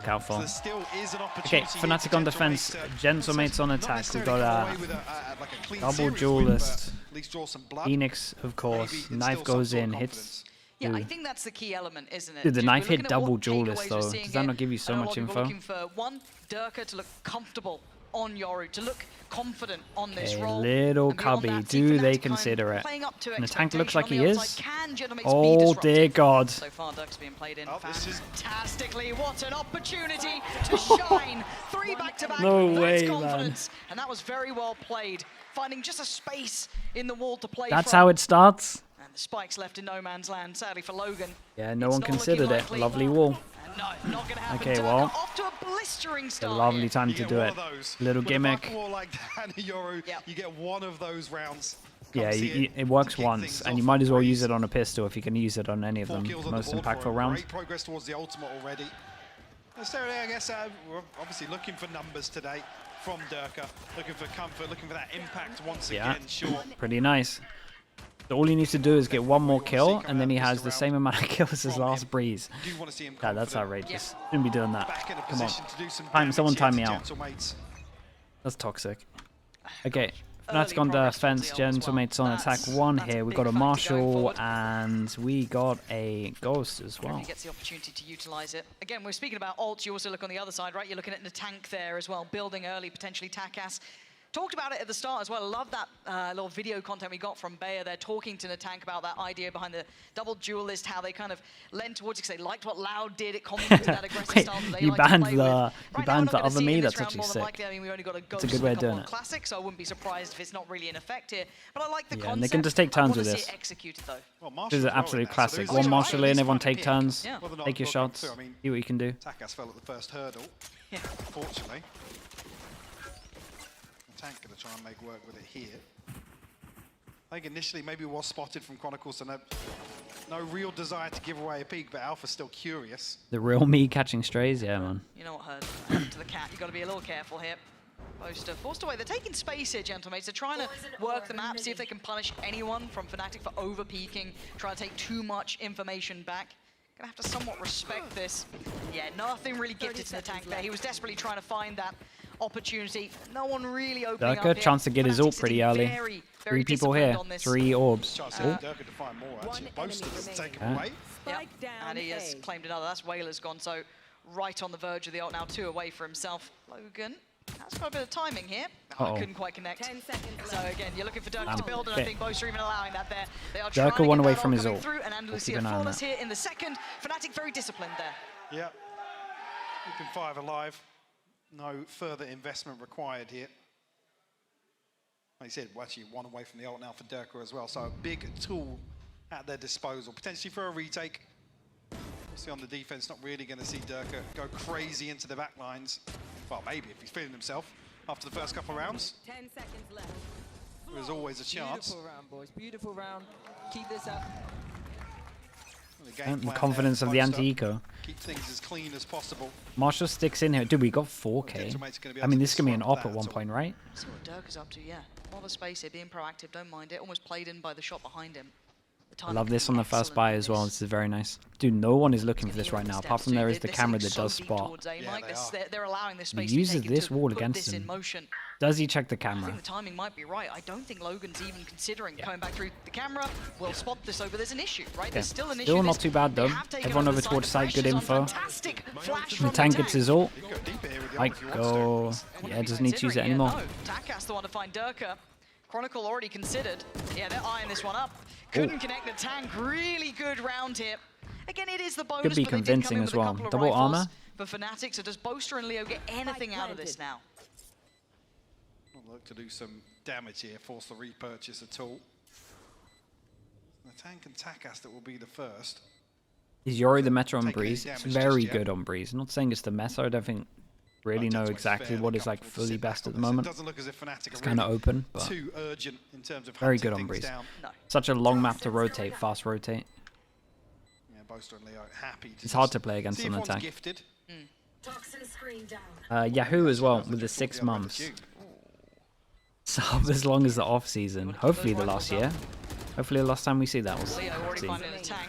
look out for. Still is an Okay, Fnatic on defense, Gentlemates on attack. We've got a double duelist. Phoenix, of course. Knife goes in, hits. Yeah, I think that's the key element, isn't it? Dude, the We're knife hit looking at double what duelist takeaways we're though. seeing Does that here. not give you so And a much lot of people info? looking for one, Durka to look comfortable on Yoru, to look confident on this Okay, role. little And beyond cubby. that, see Do Fnatic they kind of consider it? playing up to And the tank looks like expectation. he On the is. other side, can Gentlemates be Oh disruptive? dear God. So far, Duck's being played in This is fantastically. What an opportunity to shine. 3 back-to-back. No That's way, confidence. And that was very well played. Finding just a space in the wall to play That's from. how it starts. And the spike's left in no man's land, sadly for Logan. Yeah, no It's one not considered looking it. likely. Lovely wall. And no, not gonna happen. Okay, Durka well, off to a blistering A start lovely here. time you to get do one it. of those. Little With a gimmick. bucket wall like that in Yoru, Yep. you get one of those rounds. Yeah, Comes here it works to kick once, things and you off might as well use breeze. it on a pistol if you can use it on any of 4 them. kills on the Most board for impactful him. rounds. Great progress towards the ultimate already. Necessarily, I guess we're obviously looking for numbers today from Durka. Looking for comfort, looking for that impact once Yeah. again. Sure. Pretty nice. So all he needs to do is get one more kill, and then he has the same amount of kills as last Breeze. Do want to see him God, that's confident, outrageous. Shouldn't be doing that. back in a Come on. position to do some Someone damage time here me to out. Gentlemates. That's toxic. Okay, Early Fnatic on progress defense, towards the ult as well. Gentlemates on attack That's 1 a here. We've big got a factor going Marshall, forward. and we got a Ghost as well. He gets the opportunity to utilize it. Again, we're speaking about ults. You also look on the other side, right? You're looking at the tank there as well, building early, potentially Takas. Talked about it at the start as well. I love that little video content we got from Bayer there, talking to Natank about that idea behind the double duelist, how they kind of lent towards it because they liked what Loud did. It complemented that aggressive Wait, style that they you like to banned play the- with. you Right now, banned we're the not gonna other see it me? in this That's round actually more than sick. likely. I mean, we only got a Ghost a good and way of couple doing on it. Classic, so I wouldn't be surprised if it's not really in effect here. But I like the Yeah, concept. and they can just take I turns wanna with see this. it executed though. Well, This is Marshall's an well in absolute there, so classic. there's One some Marshall in, at everyone least take one pick. turns, Yeah. Well, they're not take your looking shots, to, I mean, see what you can do. Takas fell at the first hurdle, Yeah. unfortunately. The tank going to try and make work with it here. I think initially maybe was spotted from Chronicles, so no real desire to give away a peek, but Alpha's still curious. The real me catching strays, yeah, man. You know what happened to the cat. You've got to be a little careful here. Boaster forced away. They're taking space here, Gentlemates. They're trying to work the map, see if they can punish anyone from Fnatic for over-peaking, trying to take too much information back. Gonna have to somewhat respect this. Yeah, nothing really gifted to the tank there. He was desperately trying to find that opportunity. No one really opening Durka, up here. chance to get his ult Fnatic pretty sitting early. very, 3 people disciplined here, on this. 3 orbs. Chance Oh, for Durka to find more, actually. Boaster doesn't take it away. Yep. And he has claimed another. That's Whaler's gone, so right on the verge of the ult now, 2 away for himself. Logan has got a bit of timing here. Uh-oh. Couldn't quite connect. 10 seconds So again, you're looking for Durka to build, and I Okay. think Boaster even allowing that there. They are Durka trying to one get away that from ult his coming ult. through, and We'll Andalusia keep an eye on flawless that. here in the second. Fnatic very disciplined there. Yeah. Keeping 5 alive. No further investment required here. Like I said, we're actually 1 away from the ult now for Durka as well, so a big tool at their disposal, potentially for a retake. Obviously on the defense, not really going to see Durka go crazy into the back lines. Well, maybe if he's feeling himself after the first couple of rounds. 10 seconds left. There's always a chance. Beautiful round, boys. Beautiful round. Keep this up. game And the plan confidence there, of the Boaster. anti-eco. Keep things as clean as possible. Marshall sticks in here. Dude, we got 4K. Gentlemate's gonna be I able mean, to this is going to be an disrupt op at that one at all. point, right? See what Durka's up to, yeah. A lot of space here, being proactive, don't mind it. Almost played in by the shot behind him. The I timing love could this be on the first excellent buy with as well. this. This is very nice. Dude, no one is looking for Gonna this hit right the now, steps apart from too. there is the They're camera sitting that so does deep spot. towards aim, Yeah, like they this. are. They're allowing this He space to be uses taken this to wall put against this in him. motion. Does he check the I camera? think the timing might be right. I don't think Logan's even considering coming back through the camera. We'll spot this over. There's an issue, right? There's still an issue. Still not This- too bad, they though. have taken Everyone over the towards side, good pressure's on. info. Fantastic flash The from tank gets his ult. You can go deeper here with the Might ult if you want to. go... Yeah, doesn't need to use it anymore. No, Takas the one to find Durka. Chronicle already considered. Yeah, they're eyeing this one up. Couldn't connect the tank. Really good round here. Again, it is the bonus, Could be but they did come convincing in as with a well. couple of Double rifles armor. for Fnatic. So does Boaster and Leo get anything out of this now? We'll look to do some damage here, force the repurchase at all. The tank and Takas that will be the first. Is Yori the meta on Take any Breeze? It's damage very just yet. good on Breeze. I'm not saying it's the meta. I don't think really know Gentleman's exactly fairly what is like comfortable to fully sit back best on at the this. It moment. doesn't look as if Fnatic It's are kind of really open, but too urgent in terms of very hunting good on things Breeze. down. No. Such a long map to rotate, fast rotate. Yeah, Boaster and Leo happy to It's hard just to play against see on if one's attack. gifted. Toxin screen down. Yahoo as well with the Just 6 walk the other way months. to you. Sub as long as the off season. Wanna keep Hopefully those the last rifles year. Hopefully the last time we see that was. Leo already see. finding the tank.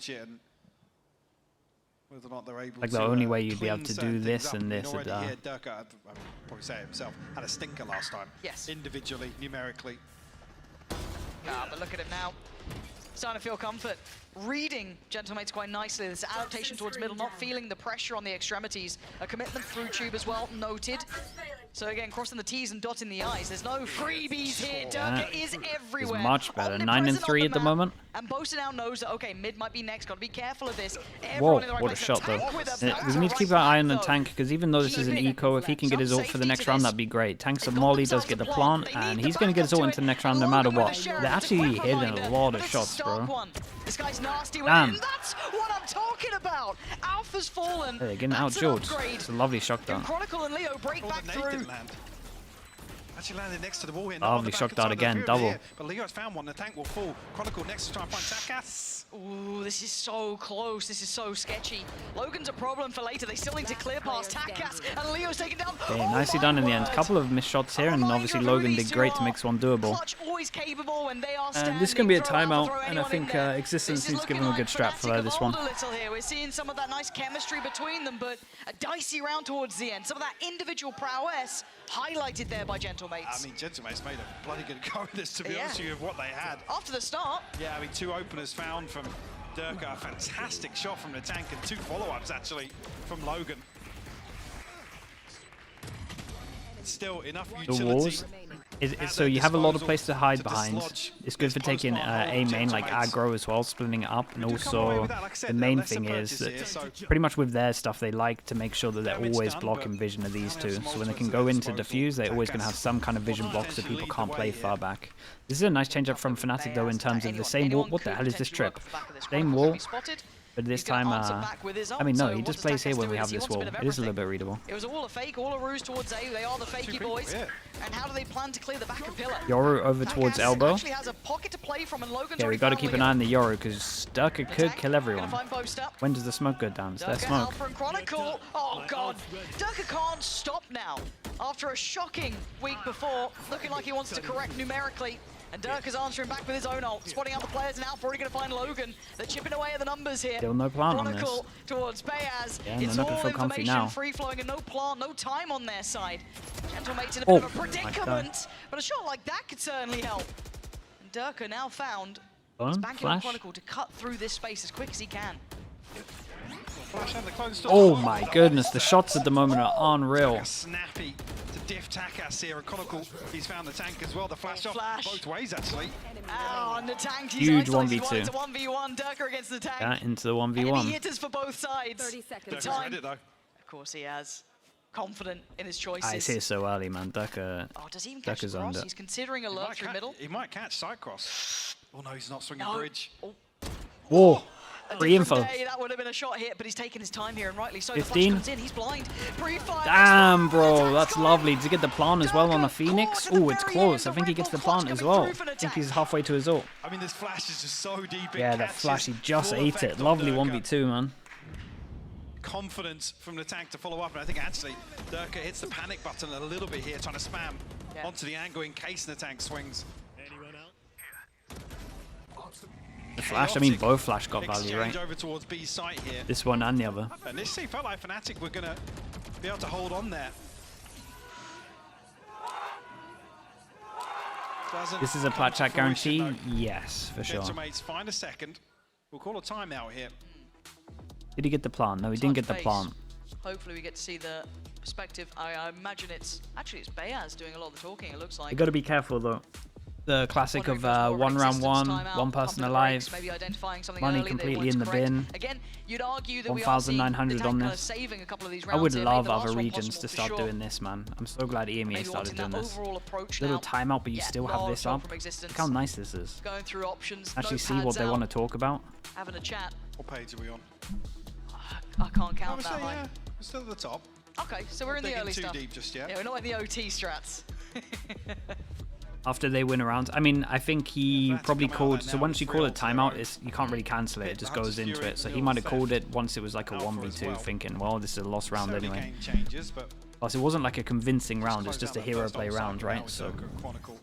approach it. And Whether or not they're able Like to, the only way you'd be able clean to certain do things this up. and I mean, this. already here, Durka, I'll probably say it himself, had a stinker last time. Yes. Individually, numerically. But look at him now. Starting to feel comfort. Reading Gentlemates quite nicely. This adaptation towards middle, not feeling the pressure on the extremities. A commitment through tube as well, noted. So again, crossing the T's and dotting the I's. There's no freebies here. Durka is everywhere. It's much better. 9 and Omnipresent 3 on at the map. moment. And Boaster now knows that, okay, mid might be next. Got to be careful of this. Whoa, Everyone in the right what a place. shot though. Tank with a We need to keep our eye on the tank, because even though this is an eco, if he can get his ult for the next round, that'd be great. Tank's a molly, does get the plant, and he's going to get his ult into the next round no matter what. They're actually hitting a lot of shots, bro. This guy's nasty with Damn. it, and that's what I'm talking about. Alpha's fallen. Hey, they're getting out George. It's a lovely shot down. Chronicle and Leo break back Nade through. didn't land. Actually landed next to the wall here. Lovely shot dart again, double. But Leo's found one. The tank will fall. Chronicle next to try and find Takas. Ooh, this is so close. This is so sketchy. Logan's a problem for later. They still need to clear past Takas, and Leo's taken down. Okay, nicely done in the end. Couple of missed shots here, and obviously Logan did great to make this one doable. Clutch always capable when they are And this is going to be a standing. Throw out, timeout, throw and I anyone think in there. Existence This is needs to give him a looking good strap like for Fnatic this have one. evolved a little here. We're seeing some of that nice chemistry between them, but a dicey round towards the end. Some of that individual prowess highlighted there by Gentlemates. I mean, Gentlemates made a bloody good go at this, to be Yeah. honest with you, of what they had. After the start, Yeah, I mean, 2 openers found from Durka. A fantastic shot from the tank, and 2 follow-ups, actually, from Logan. Still enough The utility. walls. So you have a lot of place to hide behind. It's good for this taking post-mark A main like Gentlemates. aggro as well, splitting it up, and do come away also with that. Like I said, the main lesser thing is purchase that here, so pretty much with their stuff they like to make sure that they're Damage's always done, blocking but vision of these they two. have some So when they can ultimates go at into their disposal. defuse, they're always going to have some kind of vision block so people can't play far back. This is a nice change up from Fnatic though in terms of the same wall. What the hell is this trip? Same wall. But this time, I mean, no, he just plays here when we have this wall. It is a little bit readable. It was all a fake, all a ruse towards A. They are the fakey boys. yeah. And how do they plan to clear the back of pillar? Yoru over towards Takas elbow. actually has a pocket to play from, and Logan's Yeah, we already got to found keep an Leo. eye on the Yoru because Durka could Tank, kill gonna everyone. find Boaster. When does the smoke go down? Is there Durka, smoke? Alpha and Chronicle. Oh god, Durka can't stop now. After a shocking week before, looking like he wants to correct numerically. And Durka's answering back with his own ult, spotting out the players, and Alpha already going to find Logan. They're chipping away at the numbers here. Still no plant on this. Chronicle towards Bayaz. Yeah, they're It's not gonna all feel comfy information now. free-flowing and no plant, no time on their side. Gentlemates in a Oh, bit of a my God. predicament, but a shot like that could certainly help. And Durka now found Hold on, banking on flash. Chronicle to cut through this space as quick as he can. Flash and the closed door. Oh my goodness, the shots at the moment are unreal. Snappy to diff Takas here, and Chronicle, he's found the tank as well. The flash off Flash. both ways, actually. Oh, and the tank, he's Huge isolated. 1v2. It's a 1v1, Durka against the tank. Yeah, into the Enemy 1v1. hitters for both sides. 30 seconds. Durka's read it, though. Of course he has. Confident in his choices. Ah, it's here so early, man. Durka. Oh, does he even catch the Durka's owned cross? it. He's considering a lurk through middle. He might catch side cross. Oh no, he's not swinging No. bridge. Oh, Whoa! a Free info. different day, that would have been a shot hit, but he's taking his time here, and rightly so. 15. The flash comes in, he's blind. Pre-fire. Damn, bro, Attack's that's gone. lovely. To get the plant as well on the Durka Phoenix. caught at the Oh, it's very close. end. I think he The gets the Red Bull plant as clutch well. coming through for an I think attack. he's halfway to his ult. I mean, this flash is just so deep. Yeah, the flash, he just ate it. Lovely 1v2, man. Confidence from the tank to follow up, and I think actually Durka hits the panic button a little bit here, trying to spam Yeah. onto the angle in case the tank swings. The flash, I mean, both flash got value, Exchange right? over towards B site here. This one and the other. Initially felt like Fnatic were going to be able to hold on there. Doesn't This is a plat come chat to fruition, guarantee? though. Yes, for sure. Gentlemates find a second. We'll call a timeout here. Did he get the plant? No, he didn't get the Touch plant. base. Hopefully we get to see the perspective. I imagine it's Bayaz doing a lot of the talking, it looks like. You got to be careful, though. The classic Wondering of if there's more one round resistance one, timeout, one person pumping the alive. brakes, maybe identifying something Money early that completely wants in to the correct. bin. Again, you'd argue that we are 1,900 seeing the on tank this. saving a couple of these I rounds would here, love made the last other one regions possible to for start sure. doing this, man. I'm so glad EMEA Maybe started wanting doing that this. overall approach Little now. timeout, but you Yeah, still have large this help up. from existence. Look how nice this is. Going through options, Actually see notepads what they out, want to talk about. having a chat. What page are we on? I can't count Obviously, that high. yeah, we're still at the top. Okay, so we're in the Digging early too stuff. deep just yet. Yeah, we're not in the OT strats. After they win a round, I mean, I think he Fnatic probably come out called. there So now once with you three call a ults in a timeout, row. you can't really cancel it. It Hit just the goes Hunter's into Fury, it. So he Nil might have called Theft. it once it was like a Alpha as 1v2, well. thinking, well, this is a lost round Certainly anyway. game changes, but Plus, it wasn't like a convincing round. It's close just a down that hero first play ult round, cycle now right? with So Durka and Chronicle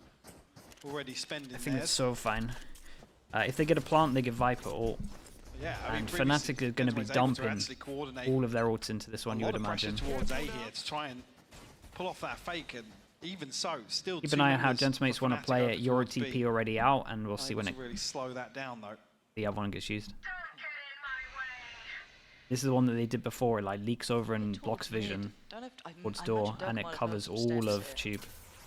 already spending I think theirs. it's so fine. If they get a plant, they get Viper ult. Yeah, I mean, And previously, Fnatic are going to be Gentleman's able dumping actually coordinate all of their ults into this one, a you lot would of pressure imagine. towards A here to try and pull off that fake, and even so, still Keep two an eye on how members Gentleman's for want to Fnatic play over it. Euro towards B. TP already out, and we'll see Able when to really slow that down though. the other one gets used. This is the one that they did before. It like leaks over and blocks vision towards door, and it covers all of tube.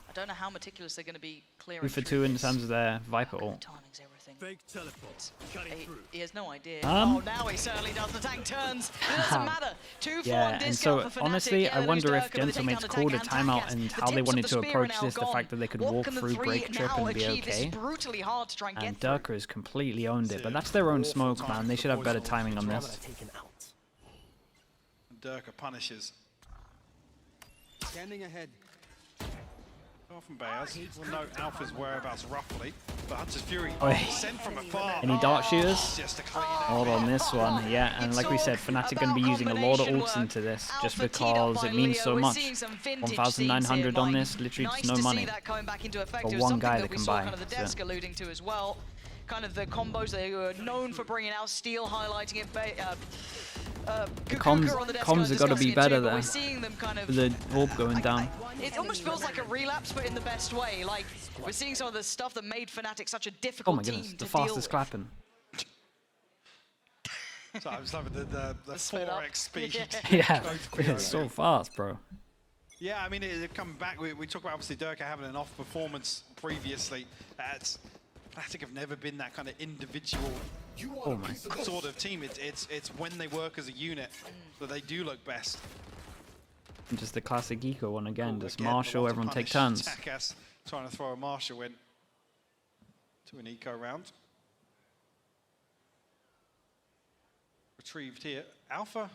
I don't know how meticulous they're going to be clearing. 2 for through 2 in this. terms of their Viper ult. Timing's everything. Fake teleport. Cutting through. He has no idea. Um, Oh, now he certainly does. The tank turns. It doesn't matter. 2-4 Yeah, and so discount for Fnatic. honestly, Yeah, I they wonder lose if Durka, but they take Gentlemate's down called a attack timeout Cats. and The how they tips of wanted the to spear are approach now this, the gone. fact that they could What walk can the through three break trip now and be achieve? This is okay. brutally hard to try and get And through. Durka has completely owned it, but that's their own smoke, man. They should have better timing on this. Taken out. Durka punishes. Scanning ahead. Far from Bayaz. We'll note Alpha's whereabouts roughly, but Hunter's Fury Oi. sent from afar. Any dart shooters? Just to clean Hold on this one, yeah, and like we said, Fnatic going to be using a lot of ults into this, just because it means so much. 1,900 on this, literally just no money. For one guy that can buy. Kind of the desk alluding to as well. Kind of the combos they were known for bringing out. Steel highlighting it. Comms have got to be better there. We're seeing them kind of With the orb going down. It almost feels like a relapse, but in the best way. Like, we're seeing some of the stuff that made Fnatic such a Oh difficult my team goodness, to the deal fastest with. clapping. So I was loving the sped up. 4x speed. Yeah, it's so fast, bro. Yeah, I mean, it coming back. We talk about obviously Durka having an off performance previously. Fnatic have never been that kind of individual Oh my. sort of team. It's when they work as a unit that they do look best. And just the classic eco one again, just Again, Marshall, lots of everyone take punish. turns. Takas trying to throw a Marshall in to an eco round. Retrieved here. Alpha.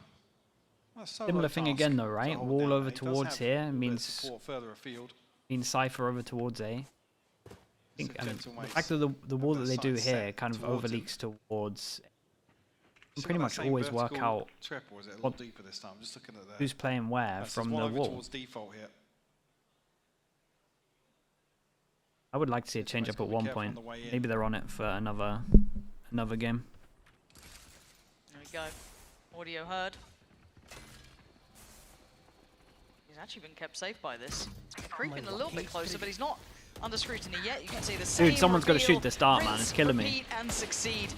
Well, Similar thing again though, right? Wall over towards here means support further afield. Cypher over towards A. I think the Gentleman's fact that the wall that they do side here set kind of towards him. overleaks towards. You See pretty what much that same always work vertical out trip, or is it a what- little deeper this time? Just looking at that. who's playing where from the wall. Towards default here. I would like to see a change up at one careful on point. the way in. Maybe they're on it for another game. There we go. Audio heard. He's actually been kept safe by this. Creeping a little bit closer, but he's not under scrutiny yet. You can see the same someone's gotta reveal. shoot the start, man. Rinse, It's killing me. repeat, and succeed.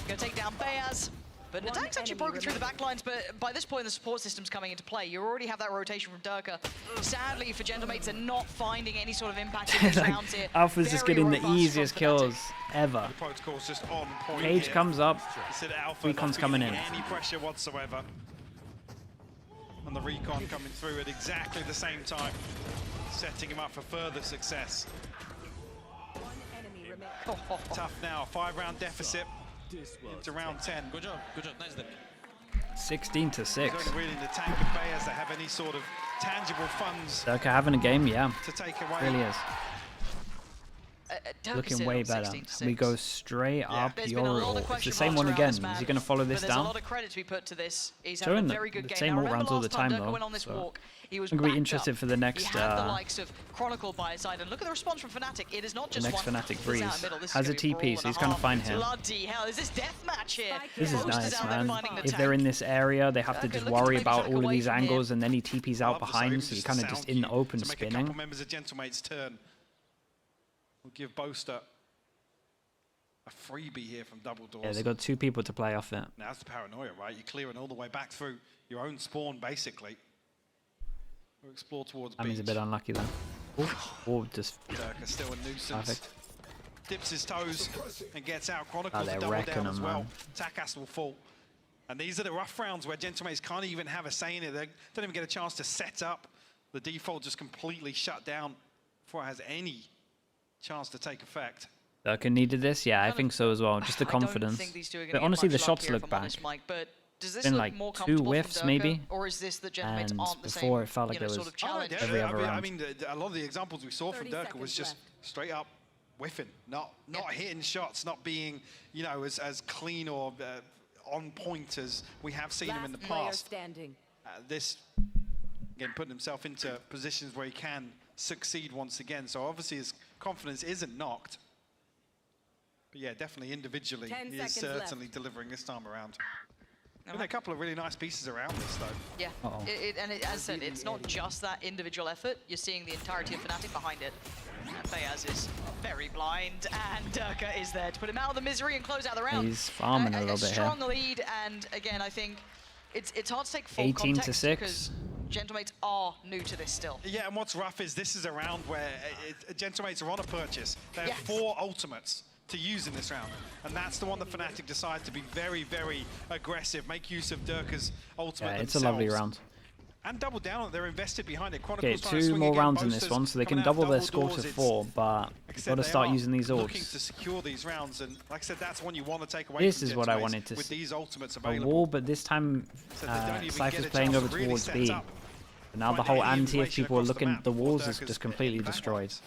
Gonna take down Bayaz. But Natak's actually broken through the back lines, but by this point the support system's coming into play. You already have that rotation from Durka. Sadly for Gentlemates, they're not finding any sort of impact in these rounds here. Alpha's just Very getting the robust from easiest Fnatic. kills ever. The protocol's just on point. Cage here. comes up. You said Alpha Recon's not coming feeling in. any pressure whatsoever. And the Recon coming through at exactly the same time, setting him up for further success. One enemy remains. Tough now, 5-round deficit into round 10. Good job, nice there. 16 to 6. There's only really the tank and Bayers that have any sort of tangible funds Durka having a game, yeah. to take away. Really is. Durka's Looking still way 16 better. to We 6. go straight up There's been a lot Yoru. of It's the question same marks one around again. this man, Is he going to follow but this there's a down? lot of credit to be put to this. He's Showing having a the- very good the game. same I ult remember rounds all last the time time, Durka though, went on this so walk, he was I'm gonna be backed interested up. for the next, He had the likes of Chronicle by his side, and look at the response from Fnatic. It is not The just next one. Fnatic He's out Breeze middle. This is has a gonna be TP, brawl so and he's a gonna half. find him. Bloody hell, is this deathmatch here? This is Roast nice, out there man. finding the If they're tank. in this area, they have to Durka just looking to worry maybe about try to all of away these from here. angles, and then he TPs out Love the behind, same, so you're just kind of a just sound in the cue open to make a couple spinning. members of Gentlemate's turn. We'll give Boaster a freebie here from Double Doors. Yeah, they got 2 people to play off it. Now that's the paranoia, right? You're clearing all the way back through your own spawn, basically. We'll explore towards That means a beach. bit unlucky there. Oh, just Durka still a nuisance. perfect. Dips his toes and gets out. Chronicles they're a double wrecking down as him, well. man. Takas will fall. And these are the rough rounds where Gentlemates can't even have a say in it. They don't even get a chance to set up. The default just completely shut down before it has any chance to take effect. Durka needed this? Yeah, I think so as well. Just the I don't confidence. think these two are gonna But get honestly, much the luck shots here, look if I'm back. honest, Mike, but does this Been look like more 2 comfortable whiffs from Durka, maybe, or is this that Gentlemates and aren't the before same, it felt like you know, there sort was of challenge? every other I round. mean, a lot of the examples we saw from 30 Durka was seconds just left. straight up whiffing, not hitting shots, not being, you know, as clean or on point as we have seen him in the Last player past. standing. This, again, putting himself into positions where he can succeed once again. So obviously his confidence isn't knocked. But yeah, definitely individually, 10 he is seconds certainly left. delivering this time around. Been a couple of really nice pieces around this though. Yeah, Uh-oh. as I said, it's not just that individual effort. You're seeing the entirety of Fnatic behind it. And Fayaz is very blind, and Durka is there to put him out of the misery and close out the round. He's farming a little bit here. Strong lead, and again, I think it's hard to take full 18 to context 6. because Gentlemates are new to this still. Yeah, and what's rough is this is a round where Gentlemates are on a purchase. They have Yes. 4 ultimates to use in this round, and that's the one that Fnatic decide to be very, very aggressive, make use of Durka's ultimate Yeah, it's themselves. a lovely round. And double down on it, they're invested behind it. Okay, Chronicles trying to 2 swing more again, rounds in this Boasters one, so they can coming out double their double score doors. to It's- 4, but like I you've said, got to they start are using these looking ults. to secure these rounds, and like I said, that's one you want to take away This from is what I Gentlemates wanted to with see. these ultimates A available. wall, but this time So they don't even Cypher's get a playing chance over to really towards set B. up. And now the Find whole any anti-if information people are across the looking, map the before walls is Durka's just completely in the back destroyed. lines.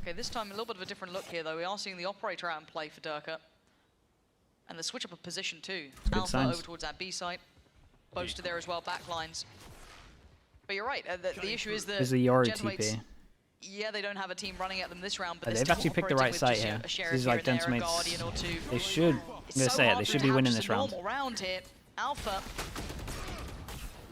Okay, this time a little bit of a different look here, though. We are seeing the operator out in play for Durka. And the switch up of position, too. Good Alpha signs. over towards that B site. Boaster there as well, back lines. But you're right, the issue is that There's a Yoru Gentlemates, TP. yeah, they don't have a team running at them this round, but They've they're still actually picked the operating right with site just here. a sheriff This is here like and there, a Gentlemates. guardian or two. They should, I'm It's going to so say it, hard they for should them be to winning have this just a round. normal round here. Alpha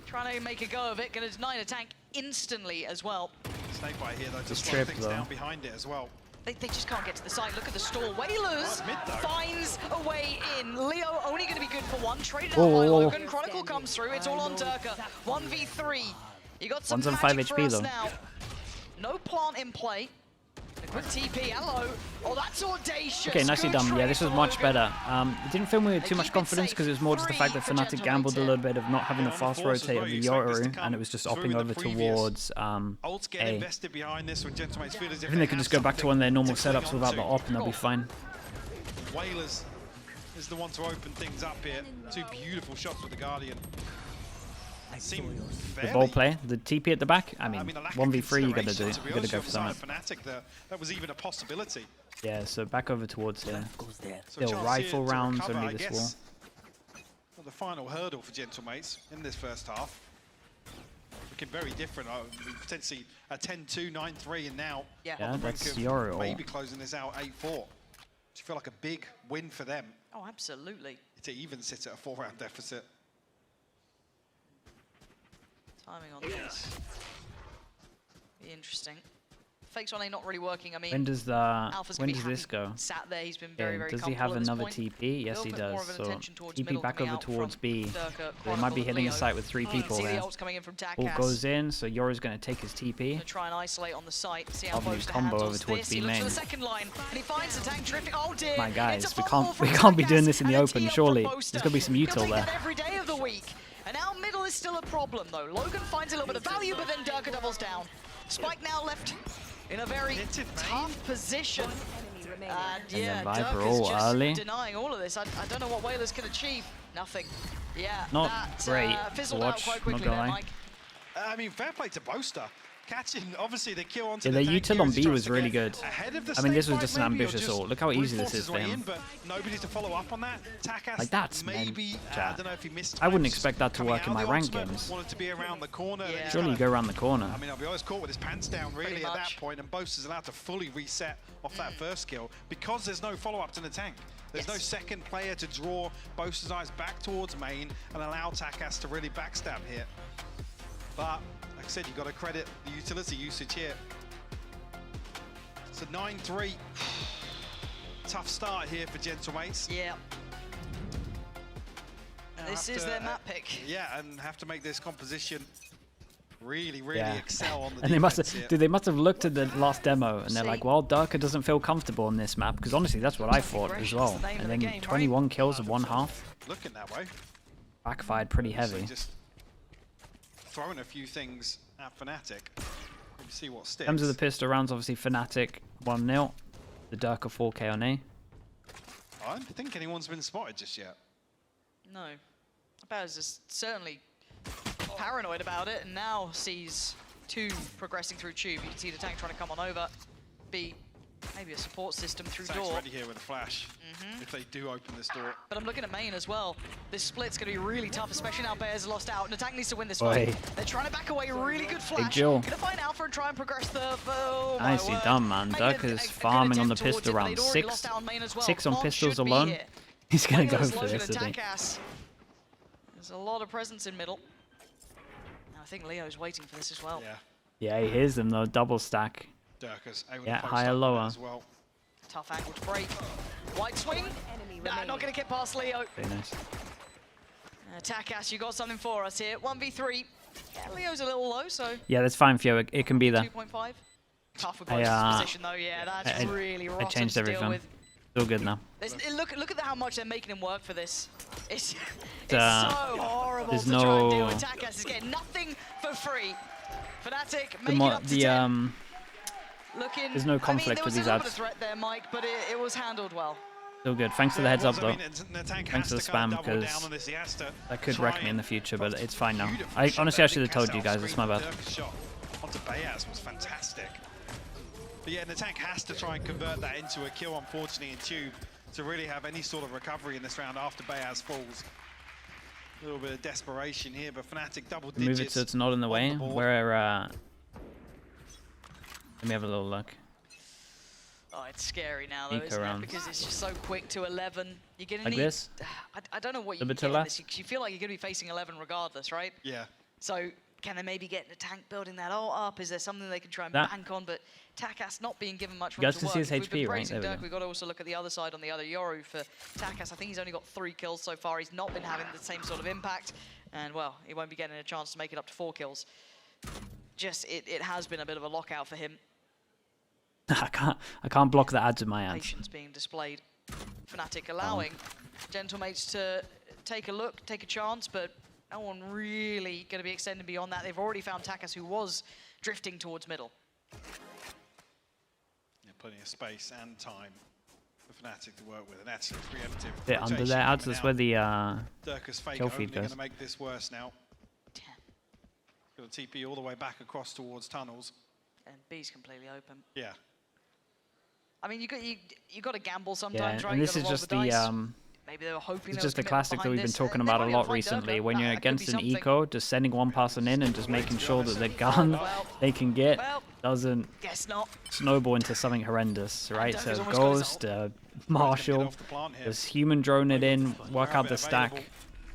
trying to make a go of it, going to deny a tank instantly as well. Snakebite here though, to Just slow tripped, things though. down behind it as well. They just can't get to the side. Look at the stall. Whalers Mid, though. finds a way in. Leo only going to be good for one. Traded Whoa, out by whoa, whoa. Logan. Chronicle comes through. It's all on Durka. 1v3. You got some One's on magic 5 for HP us though. now. No plant in play. A quick TP. Hello. Oh, that's audacious. Okay, nicely Good done. Yeah, trade this was for much Logan. better. It didn't fill me with They too much keep it confidence safe. because it was more just the fact that 3 for Fnatic Gentlemates gambled a here. little bit of not having Yeah, a on the fast force as rotate well, of you the expect this to Yoru, come and it was just through upping in the over previous. towards Ults get A. invested behind this when Gentlemates feel as if I think they could just go back to one of their normal something setups to without cling the onto. op and they'll be fine. Whalers is the one to open things up here. 2 beautiful shots with the Guardian. Seem The ball play, the TP at the back, I mean, a lack of 1v3 you gotta consideration, do, to be you gotta honest go with for you, on the something. side of Fnatic there, that was even a possibility. Yeah, so back over towards here. So a Still chance rifle here to rounds recover, only I this guess. Well, the final hurdle for Gentlemates in this first half. Looking very different. Potentially a 10-2, 9-3, and now Yeah. Yeah, on the brink that's of Yoru. maybe closing this out 8-4. Do you feel like a big win for them Oh, absolutely. to even sit at a 4-round deficit? Timing on this. Be interesting. Fakes one A not really working. I mean, When does Alpha's gonna be this happy go? Sat there, he's been very, Yeah, very does he comfortable have at this another point. TP? Yes, Little he bit more does. of an So attention towards TP middle back coming over out towards from B. Durka, They Chronicle might be and hitting a Leo. site with 3 You can people see the here. ults coming in from Ball Takas. goes in, so Yoru's going to take his TP. Gonna try and isolate on the site, see how Lovely Boaster combo handles over towards this. B He looks for main. the second line, and he finds the tank drifting. Oh dear! My guys, It's a we fumble can't- from we can't be Takas, doing this in the and a open, tee up surely. from There's Boaster. gotta be some He'll util take there. that every day of the week. And our middle is still a problem though. Logan finds a little bit of value, but then Durka doubles down. Spike now left in a very tough position. Enemy remaining. And then yeah, Viper Durka's all just early. denying all of this. I don't know what Whalers can achieve. Nothing. Yeah, Not that great fizzled to out watch, quite not quickly gonna there, lie. Mike. I mean, fair play to Boaster. Catching, obviously, the kill onto Yeah, the their tank util here on as he B tries was to really get good. ahead of the I mean, this was snake just bite an maybe, or ambitious just ult. Look how easy brute this is force for his way him. in, but nobody to follow up on that. Takas Like, that's maybe, I chat. don't know if he missed I wouldn't times expect that to coming work out in of my the ranked ultimate, games. Wanted to be around the corner. then Yeah. he's Surely you kinda- go around the corner. I mean, I'll be honest, caught with his pants down really Pretty at that much. point, and Boaster's allowed to fully reset off that first kill because there's no follow-up to the tank. There's no Yes. second player to draw Boaster's eyes back towards main and allow Takas to really backstab here. But, like I said, you've got to credit the utility usage here. So 9-3. Tough start here for Gentlemates. Yeah. Now This have is to, their map pick. Yeah, and have to make this composition really Yeah. excel on the And they must defense have, here. dude, they must have looked at the last demo and they're See? like, well, Durka doesn't feel comfortable on this map, because honestly, that's what I thought as Aggression's well. the name of And the then game, right? 21 kills in one half, Looking that way. backfired pretty So heavy. just throwing a few things at Fnatic. Maybe see what sticks. In terms of the pistol rounds, obviously Fnatic 1-0, the Durka 4K on A. I don't think anyone's been spotted just yet. No. Baz is certainly paranoid about it and now sees 2 progressing through tube. You can see the tank trying to come on over. B, maybe a support system through Tank's door. ready here with a flash if they do open this door. But I'm looking at main as well. This split's going to be really tough, especially now Bears lost out. And the tank needs to win this Oi. fight. They're trying to back away. Really good flash. Jill. Going to find Alpha and try and progress the... Oh, my Nicely word. done, man. Made Dirk a is good farming on the attempt towards pistol it, but round. they'd already lost out on main as well. Six on Plant pistols should be alone. here. He's going to go Wales, for Logan, this, and isn't he? Takas. There's a lot of presence in middle. Now, I think Leo's waiting for this as well. Yeah. Yeah, he hears them though. Double stack. Dirkers able Yeah, to post higher, up with lower. it as well. Tough angle to break. White swing. Enemy Nah, remaining. not going to get past Leo. Very nice. Takas, you got something for us here. 1v3. Yeah, Leo's a little low, so Yeah, that's fine, Theo. It can be there. 2.5. Tough with I, both position though. Yeah, that's I- really rotten I changed to deal everything. with. Still good now. Look at how much they're making him work for this. It's Uh, so horrible there's to try and deal no- with. Takas is getting nothing for free. Fnatic The making up to 10. Looking, there's no conflict there with was these a little bit ads. of threat there, Mike, but it was handled well. Still good. Thanks for the heads up though. Thanks Thanks for the spam, because that could wreck me in the future, but it's fine now. Honestly, I should have told you guys. It's my bad. Shot onto Bayaz was fantastic. But yeah, Natank has to try and convert that into a kill, unfortunately, in Tube to really have any sort of recovery in this round after Bayaz falls. A little bit of desperation here, but Fnatic double digits. Move it so it's not in the way. on the board. Where let me have a little look. Oh, it's scary now though, Sneak isn't around. it? Because it's just so quick to 11. You're gonna Like need. this? I don't know what you A bit get to in left? this. You feel like you're gonna be facing 11 regardless, right? Yeah. So can they maybe get the tank building that all up? Is there something they can try and That- bank on? But Takas not being given much You room guys to can work. see his If we've been HP, right? praising There we Dirk, go. we've got to also look at the other side on the other Yoru for Takas. I think he's only got 3 kills so far. He's not been having the same sort of impact. And well, he won't be getting a chance to make it up to 4 kills. Just, it has been a bit of a lockout for him. I can't block the ads with my ads. Patience being displayed. Fnatic allowing Gentlemates to take a look, take a chance, but no one really going to be extending beyond that. They've already found Takas, who was drifting towards middle. Yeah, plenty of space and time for Fnatic to work with, and actually preemptive. Bit under rotation their ads. coming That's out. where the Dirkus fake kill only feed going goes. to make this worse now. Got a TP all the way back across towards tunnels. And B's completely open. Yeah. I mean, you got to gamble yeah, sometimes, right? and You this gotta is roll just the the dice. Maybe they were hoping it's there was just the commitment classic that behind we've been this. talking They about a might be lot able to find recently. Dirk. When you're That could be against an something. eco, just sending one person in and just making sure that the gun Well, they can get well, doesn't guess not. snowball into something horrendous, right? Dirk So has almost got his Ghost, Get Marshall, off the plant here. just human drone it in, work Grab out it the stack, available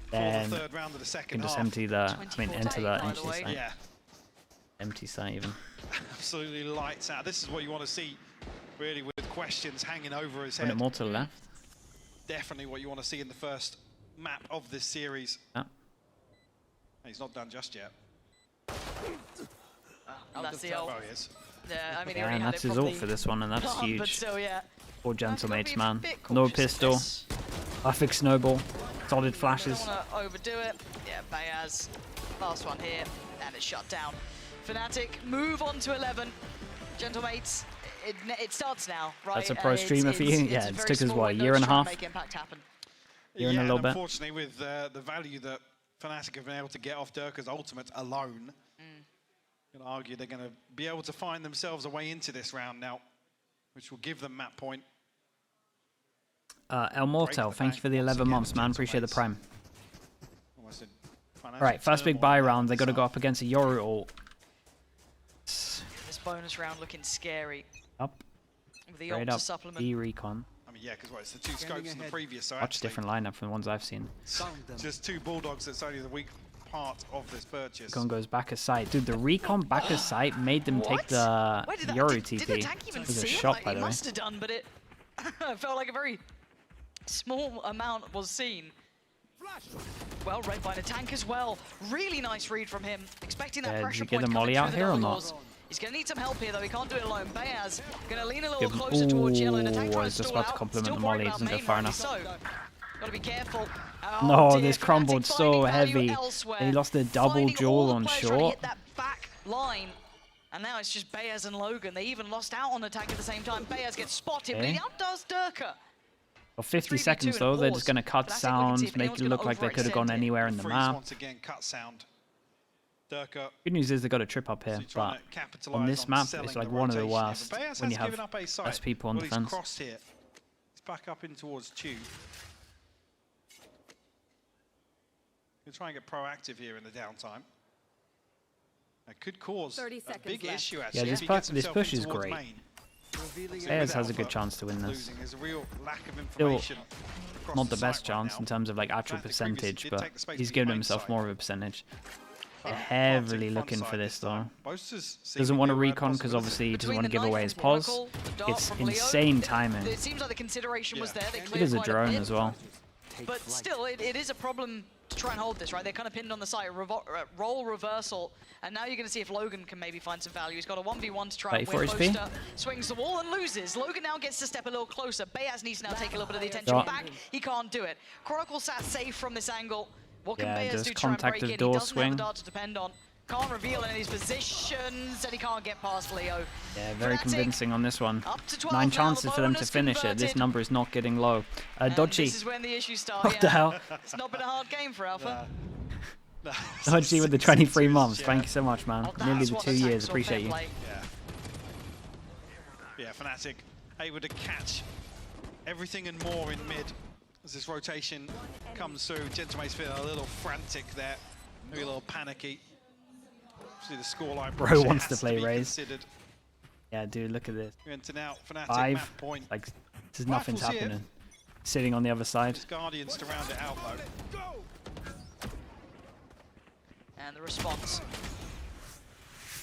for the then third round of the you second can just half. empty the, enter the 24 empty by the way. site. Yeah, Empty site even. absolutely lights out. This is what you want to see, really, with questions hanging over his Put head. it more to the left. Definitely what you want to see in the first map of this series. Ah. He's not done just yet. That's the ult. Oh, he is. Yeah, I mean, he Yeah, already and had that's it his from ult the for this one, and that's plant, But huge. still, yeah. Poor Gotta be Gentlemates, a man. bit No cautious of pistol, this. perfect snowball, solid Don't flashes. want to overdo it. Yeah, Bayaz, last one here, and it's shut down. Fnatic move on to 11. Gentlemates, it starts now, right? That's a pro streamer for you? Yeah, a it's very took us, small what, a window year to and a try half? Make impact happen. Year and a Yeah, little bit. unfortunately, with the value that Fnatic have been able to get off Dirk's ultimate alone, I'm going to argue they're going to be able to find themselves a way into this round now, which will give them map point. El Mortel, thank you for the 11 months, man. Appreciate the prime. Almost a Right, first big turmoil buy down round. the They got to go side. up against a Yoru ult. This bonus round looking scary. Up, With the ult straight to up, supplement. E recon. I mean, yeah, because it's the two scopes in the previous, so Much actually different lineup from the ones I've seen. Sound them. just 2 Bulldogs, that's only the weak part of this purchase. Recon goes back of sight. Dude, the recon back of sight made them take What? the Where did that, Yoru did TP. the tank even It was a see shot, it? by Like, the it way. must have done, but it felt like a very small amount was seen. Well read by the tank as well. Really nice read from him. Expecting that Did pressure you get point the coming molly through out the here or double not? doors. He's going to need some help here, though. He can't do it alone. Bayaz going to lean a little Give him- closer towards yellow. And the tank Ooh, I tries was to just stall about to out. compliment Still the worried molly. about Doesn't go main, far rightly enough. So. Got to be careful. No, dear, this Fnatic crumbled so finding value heavy. elsewhere. And he lost the double Finding all jewel the on players trying to short. hit that back line. And now it's just Bayaz and Logan. They even lost out on the tank at the same time. Bayaz gets spotted, but Okay. he outdoes Durka. For 50 3v2 seconds and though, they're pause. just going to cut But I think we can see sounds, if make anyone's it gonna look like they could have gone overextend it. anywhere in the Freeze map. once again, cut sound. Durka Good news is they got a trip up here, obviously trying but to capitalise on this map, selling it's like the one of the rotation here, worst but Bayaz when has you have given up a site. less people on Well, defense. He's crossed here. He's back up in towards Tube. He'll try and get proactive here in the downtime. That could cause 30 a seconds big left. issue, actually. Yeah, if this he gets push himself is in towards great. main. Ayers has a good chance to win this. Losing. There's a real lack of Still information across not the site best right chance now. in terms of like actual Fnatic previously percentage, did but take the space he's to given main himself side. more of a percentage. But Heavily Fnatic looking front for side this though. time. Boasters Doesn't seemingly want to a real recon because possibility. obviously he doesn't want to Between give the away knife his from pause. Chronicle, the dart It's from Leo, insane timing. It seems like the consideration was Yeah. there. They It cleared is a quite drone bit, as well. but still, it is a problem to try and hold this, right? They're kind of pinned on the side. Roll reversal, and now you're going to see if Logan can maybe find some value. He's got a 1v1 to try and 34 win. HP. Boaster swings the wall and loses. Logan now gets to step a little closer. Bayaz needs to now take a little bit of the attention Dot. back. He can't do it. Chronicle sat safe from this angle. What can Yeah, Bayaz just do to try and contact break of in? He door doesn't have swing. the dart to depend on. Can't reveal any of these positions, and he can't get past Leo. Yeah, very Fnatic convincing on this one. up to 12 9 now, chances for them to bonus finish it. This converted. number is not getting low. And Dodgy. this is when the issues start. What the hell? It's not been a hard game for Alpha. No. Dodgy with the 23 months. Yeah. Thank you so much, man. Oh, Nearly that's the what 2 the years. tanks or Appreciate fair you. play. Yeah, Fnatic able to catch everything and more in mid as this rotation comes through. Gentleman's feeling a little frantic there, maybe a little panicky. See the scoreline. Bro wants to has play be Raze. considered. Yeah, dude, look at this. We're into now Fnatic 5. map point. Like, this is nothing's Rifles here. happening. Sitting on the other side. There's Guardians to round it out though. And the response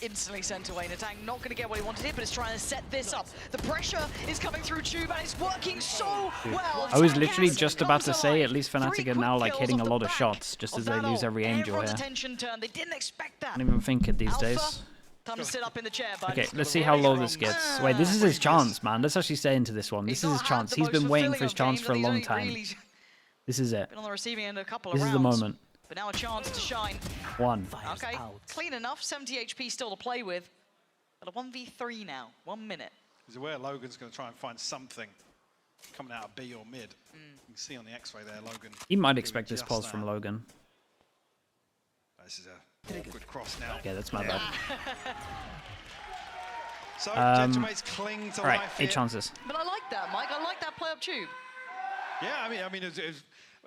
instantly sent away. Natang not going to get what he wanted here, but is trying to set this up. The pressure is coming through Tube, and it's working so well. I was Tang literally has just about come to say, life. at least 3 Fnatic are quick now like kills hitting a off the lot of back shots, just of as they that lose ult. every angel Everyone's here. attention turned. They didn't expect that. I don't even think it these Alpha, days. time to sit up in the chair, bud. Okay, let's see how low this gets. Wait, this is his chance, man. Let's actually stay into this one. This is his chance. He's been waiting for his chance for a long time. This is it. Been on the receiving end of a couple This of is rounds. the moment. But now a chance to shine. 1. Okay, clean enough. 70 HP still to play with. But a 1v3 now. 1 minute. He's aware Logan's going to try and find something coming out of B or mid. You can see on the X-ray there, Logan. He might doing expect this just pause that. from Logan. This is a awkward cross now. Okay, that's my bad. So, Gentlemates cling to Alright, life 8 here. chances. But I like that, Mike. I like that play up Tube. Yeah, I mean,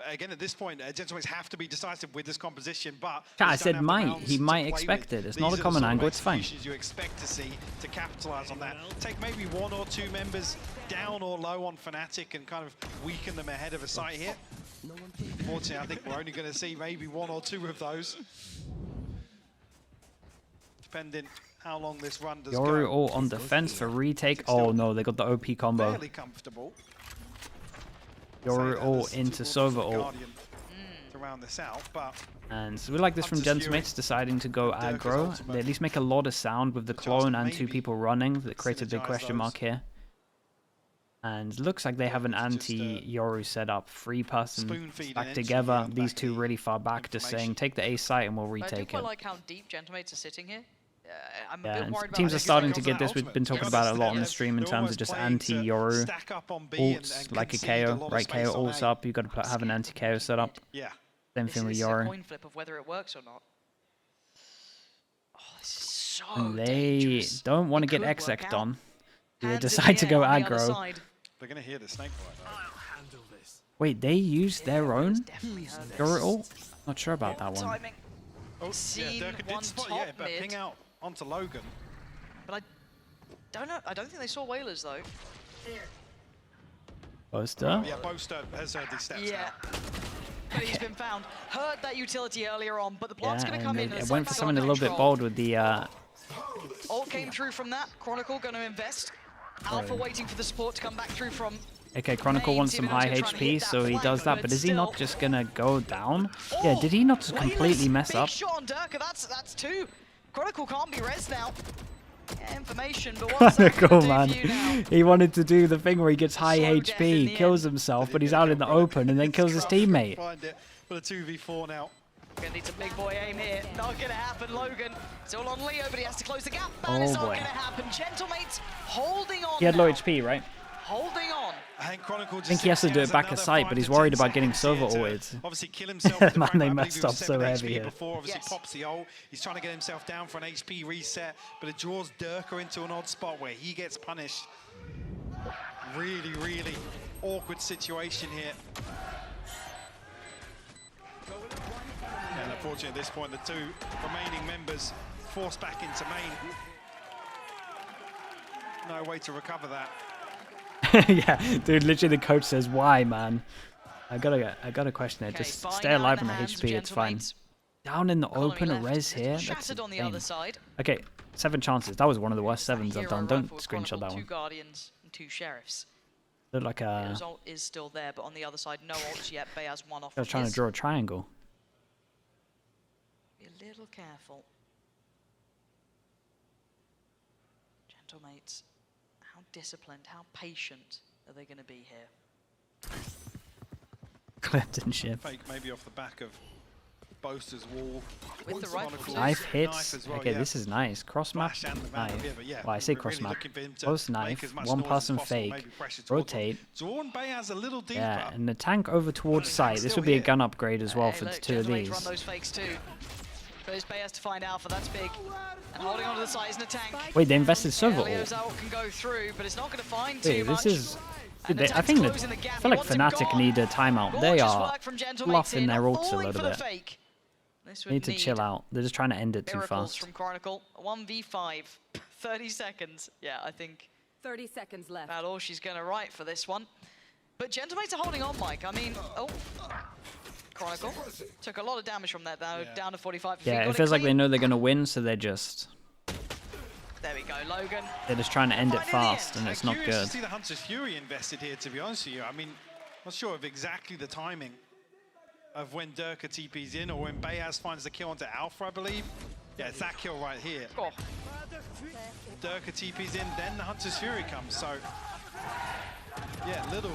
again, at this point, Gentlemates have to be decisive with this composition, but I they said don't have the might. rounds He to might play expect with. it. It's These not a are the common sort of angle, it's fine. executions you expect to see to capitalize on that. Take maybe 1 or 2 members down or low on Fnatic and kind of weaken them ahead of a site here. Unfortunately, I think we're only going to see maybe 1 or 2 of those. Depending how long this run does Yoru go. all on defense for retake. Oh no, they got the OP combo. Fairly comfortable. Yoru So, all there's into two Sova options for ult. Guardian to round this out, but And so we like this from Hunter's Fury. Gentmates deciding to go Dirk is aggro. ultimate. They at least make a lot of sound with the Chance clone to and 2 maybe people running. That creates a big synergize question those. mark here. And looks like they have an It's just, anti-Yoru set up. 3-person spoon feeding back instantly together. on These back 2 the really far back, just saying, information. take the A site and we'll But I do retake quite it. like how deep Gentlemates are sitting here. I'm a Yeah, bit and worried about teams how are they starting get to Goes get out this. We've ultimate. been talking Because about it a lot on they're the stream in terms of almost just playing to anti-Yoru stack up on B and ults, like a concede a KO. lot of Right, space KO on ults A. up, you got to have an anti-KO set up. Yeah. Same This thing with is a Yoru. coin flip of whether it works or not. Oh, this is so And they dangerous. don't want to It get could work Exec out. on. They Hands in decide the to air go on the other aggro. side. They're going to hear the snake bite though. Handle this. Wait, they used their own Definitely heard this. Yoru ult? Not sure about that one. Timing. Oh, Seen yeah, Durka one did spot, top yeah, but mid. ping out onto Logan. But I don't know. I don't think they saw Whalers though. Poster? Yeah, Boaster has heard these steps Yeah. now. But he's been found. Heard that utility earlier on, but the plant's Yeah, going to come and in. it went for something a little bit bold with the Ult came through from that. Chronicle going to invest. Alpha waiting for the support to come back through from. Okay, Chronicle wants some Even though high he's trying to HP, hit so that he flank, does that, but but is he not still- just gonna go down? Yeah, did he not just completely Whalers, mess big up? shot on Durka. That's 2. Chronicle can't be res now. Yeah, information, but what's that Chronicle, gonna man. do for you now? He wanted to do the thing where he gets high Slow death in HP, the kills end. himself, but he's out in the open and then kills his teammate. Find it for the 2v4 now. Gonna need some big boy aim here. Not gonna happen, Logan. It's all on Leo, but he has to close the gap. And Oh, it's not boy. gonna happen. Gentlemates holding on. He had low now. HP, right? Holding on. I think Chronicle just think he has to sits do there it as back another aside, but 5 he's to worried 10 about getting seconds here Silver to ulted. Obviously kill himself. Man, with the frag. they I believe messed he was up so 7 heavy HP here. before. Obviously Yes. pops the ult. He's trying to get himself down for an HP reset, but it draws Durka into an odd spot where he gets punished. Really, really awkward situation here. And unfortunately at this point, the 2 remaining members forced back into main. No way to recover that. Yeah, dude, literally the coach says, why, man? I gotta question it. Okay, Just fine stay now in alive the on the hands of HP, it's fine. Gentlemates. Down in the Economy open, a left. res It's here? That's shattered on the other insane. side. Okay, 7 chances. That was one of the worst That 7s I've hero done. Don't rifle with screenshot Chronicle, that 2 one. Guardians and 2 Sheriffs. Looked like The a... result is still there, but on the other side, no ults yet. Bayaz 1 off. I was trying to draw a triangle. Be a little careful. Gentlemates, how disciplined, how patient are they going to be here? Clifton ship. Fake maybe off the back of Boaster's wall. With the rifle. Knife Knife hits. as well, okay, yeah. this is nice. Cross map, Flash and the man knife. here, but yeah, Well, I say we're cross really map. looking for him to Close make knife. as much One noise as person possible, fake. maybe pressure towards them. Rotate. Drawn Bayaz a little deeper. Yeah, and the tank over towards the site. tank's This still would be a here. gun upgrade as well Hey, for look, the 2 of Gentlemates these. run those fakes too. But it's Bayaz to find Alpha, that's big. And holding onto the side isn't a tank. Wait, they invested Yeah, Sova Leo's ult. ult can go through, but it's not going to find Wait, too much. this is... And Dude, the I tank's think that... closing the gap. I He feel like wants him Fnatic gone. need a timeout. They Gorgeous are work from Gentlemates fluffing here, their not ults a falling little for the bit. fake. This They would need to chill out. They're just trying to end it too miracles fast. from Chronicle. 1v5, 30 seconds. Yeah, I think 30 seconds left. about all she's going to write for this one. But Gentlemates are holding on, Mike. I mean, oh. Chronicle took a lot of damage from that, though, down to 45. If he Yeah, got it feels like they clean- know they're going to win, so they're just... There we go, Logan. They're just trying to end it Find it in the fast, end. and it's not Curious good. to see the Hunter's Fury invested here, to be honest with you. I mean, not sure of exactly the timing of when Durka TP's in or when Bayaz finds the kill onto Alpha, I believe. Yeah, it's that kill right here. Oh, Durka TP's in, then the Hunter's Fury comes. So, yeah, little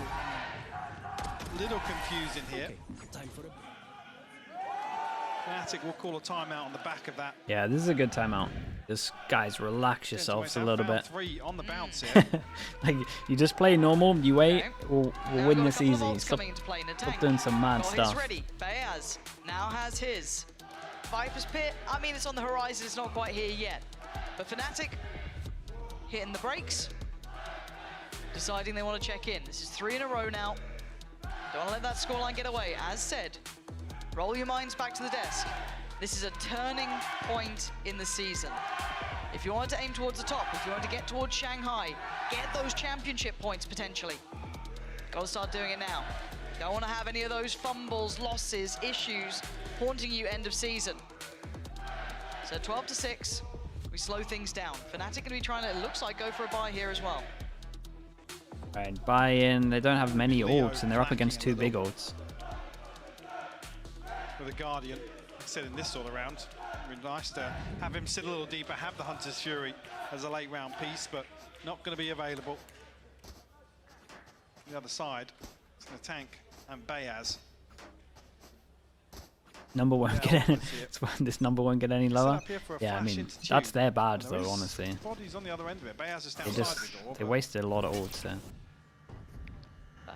confusing here. Time for a Fnatic will call a timeout on the back of that. Yeah, this is a good timeout. Just, guys, relax yourselves a little bit. 3 on the bounce here. Like, you just play normal, you wait, Okay. we'll now win got a this couple of easy. ults Stop, coming into play in the stop tank. doing some mad Got stuff. his ready. Bayaz now has his. Viper's Pit, I mean, it's on the horizon, it's not quite here yet. But Fnatic hitting the brakes, deciding they want to check in. This is 3 in a row now. Don't want to let that scoreline get away. As said, roll your minds back to the desk. This is a turning point in the season. If you want to aim towards the top, if you want to get towards Shanghai, get those championship points potentially. Gotta start doing it now. Don't want to have any of those fumbles, losses, issues haunting you end of season. So 12-6, we slow things down. Fnatic gonna be trying to, it looks like, go for a buy here as well. Right, buy in. They don't have many Leo ults, and they're up against 2 flanking big a ults. With a Guardian, like I said in this all around. It'd be nice to have him sit a little deeper, have the Hunter's Fury as a late round piece, but not going to be available. The other side, it's the tank and Bayaz. Number won't Yeah, get any. obviously This number won't get any Set lower. up here for a Yeah, I flash mean into that's tube. their bad And there though, is honestly. Bodies on the other end of it. Bayaz is They outside just the door. they but wasted a lot of ults there.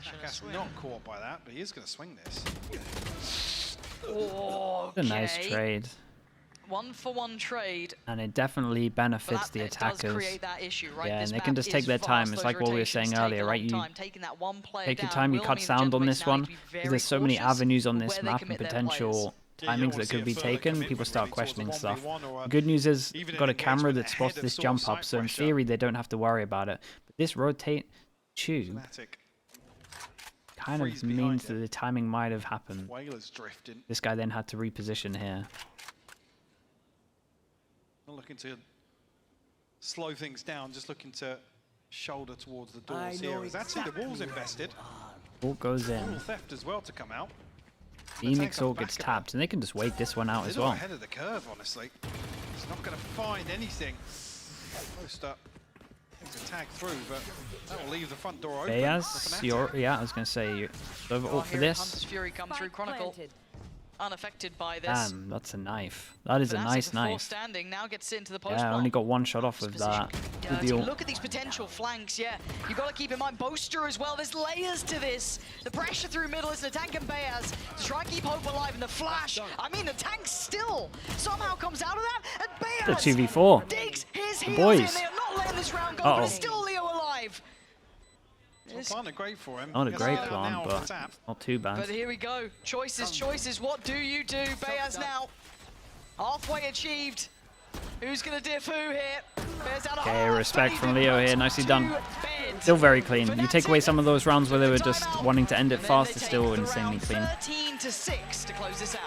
Shaka's not caught by that, but he is going to swing this. Oh, It's a nice trade, 1-for-1 trade. and it definitely But benefits that, the it does attackers. create that issue, right? Yeah, and This they can map just is take their time. fast, It's those like what we were rotations saying take earlier, a right? long You time. Taking that one player take your down time, you will cut mean the sound on Gentlemates this now one, need to be because very there's so many cautious avenues on with this where they map and commit their potential players. Yeah, you don't timings wanna that see could a be further taken. commitment People start really towards a questioning stuff. 1v1 or a- Good news is even an got a camera engagement that spots ahead of this sort of jump up, site so in pressure. theory they don't have to worry about it. But this rotate tube Fnatic. kind of Freeze behind means it. that the timing might have happened. Whaler's drifting. This guy then had to reposition here. Not looking to slow things down, just looking to shoulder towards the doors here. As that's the wall's invested. Ult goes Wall in. theft as well to come out. Phoenix on the ult gets back of it. tapped, and they can just wait this one out A as little well. ahead of the curve, honestly. He's not going to find anything. Post up. He's a tag through, but that will leave the front door open. Bayaz, for Fnatic. yeah, I was gonna say you're over Oh, ult for here this. Hunter's Fury come through. Spike Chronicle planted. unaffected by this. Damn, that's a knife. That is a Fnatic nice with four knife. standing now gets into the post Yeah, I block. only got one shot off with that. Yeah, With the ult. look at these potential flanks, yeah. You got to keep in mind Boaster as well. There's layers to this. The pressure through middle is the tank and Bayaz to try and keep hope alive in the flash. I mean, the tank still somehow comes out of that, and The Bayaz 2v4. digs his heels boys. in. They are not letting this round go, but it's still Leo alive. Well, plant are great for him. Not a Gets great out plan, now off but the tap. not too bad. But here we go. Choices, choices. What do you do? Bayaz now halfway achieved. Who's going to diff who here? Bears down Okay, hard, respect from 30 Leo here. Nicely done. to bed. Still very clean. You take away some of those rounds where they were just Timeout. wanting to end it And then fast, they it's take still the insanely round clean. 13 to 6 to close this out.